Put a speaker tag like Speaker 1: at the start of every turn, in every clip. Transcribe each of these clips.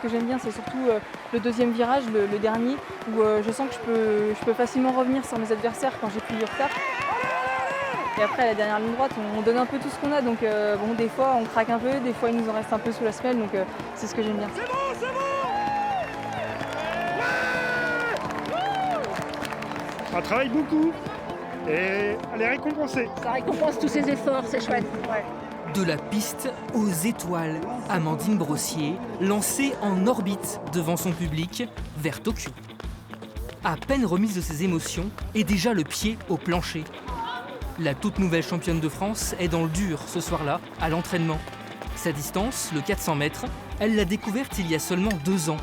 Speaker 1: ce que j'aime bien, c'est surtout le deuxième virage, le dernier, où je sens que je peux facilement revenir sur mes adversaires quand j'ai pris du retard. Et après, à la dernière ligne droite, on donne un peu tout ce qu'on a, donc bon, des fois on craque un peu, des fois il nous en reste un peu sous la semelle, donc c'est ce que j'aime bien.
Speaker 2: C'est bon. Elle travaille beaucoup et elle est récompensée.
Speaker 3: Ça récompense tous ses efforts, c'est chouette. Ouais.
Speaker 4: De la piste aux étoiles, Amandine Brossier, lancée en orbite devant son public vers Tokyo. À peine remise de ses émotions et déjà le pied au plancher. La toute nouvelle championne de France est dans le dur ce soir-là, à l'entraînement. Sa distance, le 400 mètres, elle l'a découverte il y a seulement 2 ans.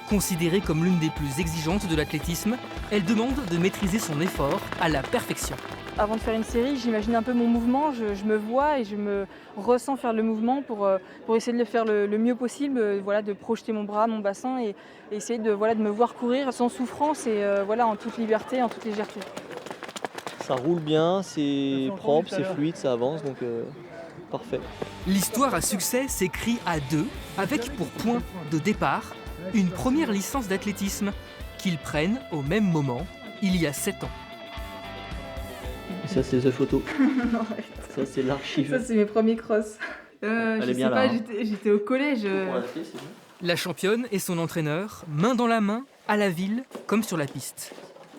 Speaker 4: Considérée comme l'une des plus exigeantes de l'athlétisme, elle demande de maîtriser son effort à la perfection.
Speaker 1: Avant de faire une série, j'imagine un peu mon mouvement, je me vois et je me ressens faire le mouvement pour essayer de le faire le mieux possible, voilà, de projeter mon bras, mon bassin et essayer de me voir courir sans souffrance et en toute liberté, en toute légèreté.
Speaker 5: Ça roule bien, c'est propre, c'est fluide, ça avance, donc parfait.
Speaker 4: L'histoire à succès s'écrit à 2, avec pour point de départ une première licence d'athlétisme qu'ils prennent au même moment, il y a 7 ans.
Speaker 5: Et ça, c'est The Photo. Ça, c'est l'archive.
Speaker 1: Ça, c'est mes premiers crosses.
Speaker 5: Elle
Speaker 1: je
Speaker 5: est bien
Speaker 1: sais
Speaker 5: là,
Speaker 1: pas,
Speaker 5: hein.
Speaker 1: j'étais au collège.
Speaker 4: La championne et son entraîneur, main dans la main, à la ville comme sur la piste.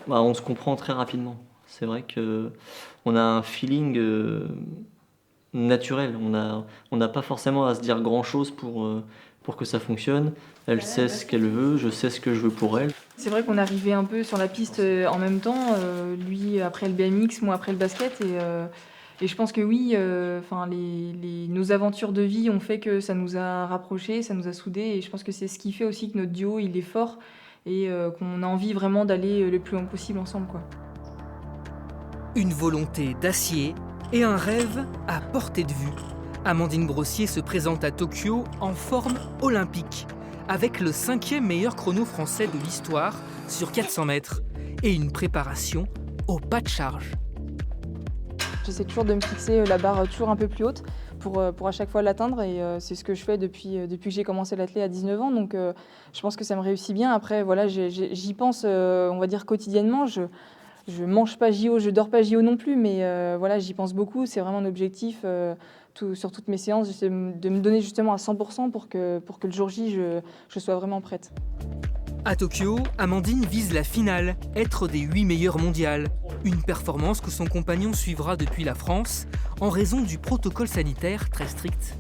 Speaker 5: On se comprend très rapidement. C'est vrai qu'on a un feeling naturel. On n'a pas forcément à se dire grand-chose pour que ça fonctionne. Elle sait ce qu'elle veut, je sais ce que je veux pour elle.
Speaker 1: C'est vrai qu'on arrivait un peu sur la piste en même temps, lui après le BMX, moi après le basket. Et je pense que oui, nos aventures de vie ont fait que ça nous a rapprochés, ça nous a soudés. Et je pense que c'est ce qui fait aussi que notre duo il est fort et qu'on a envie vraiment d'aller le plus loin possible ensemble, quoi.
Speaker 4: Une volonté d'acier et un rêve à portée de vue. Amandine Brossier se présente à Tokyo en forme olympique, avec le 5e meilleur chrono français de l'histoire sur 400 mètres et une préparation au pas de charge.
Speaker 1: J'essaie toujours de me fixer la barre toujours un peu plus haute pour à chaque fois l'atteindre et c'est ce que je fais depuis que j'ai commencé l'athlé à 19 ans, donc je pense que ça me réussit bien. Après, voilà, j'y pense, on va dire quotidiennement. Je mange pas JO, je dors pas JO non plus, mais voilà, j'y pense beaucoup. C'est vraiment un objectif sur toutes mes séances, j'essaie de me donner justement à 100% pour que le jour J, je sois vraiment prête.
Speaker 4: À Tokyo, Amandine vise la finale, être des 8 meilleures mondiales. Une performance que son compagnon suivra depuis la France en raison du protocole sanitaire très strict.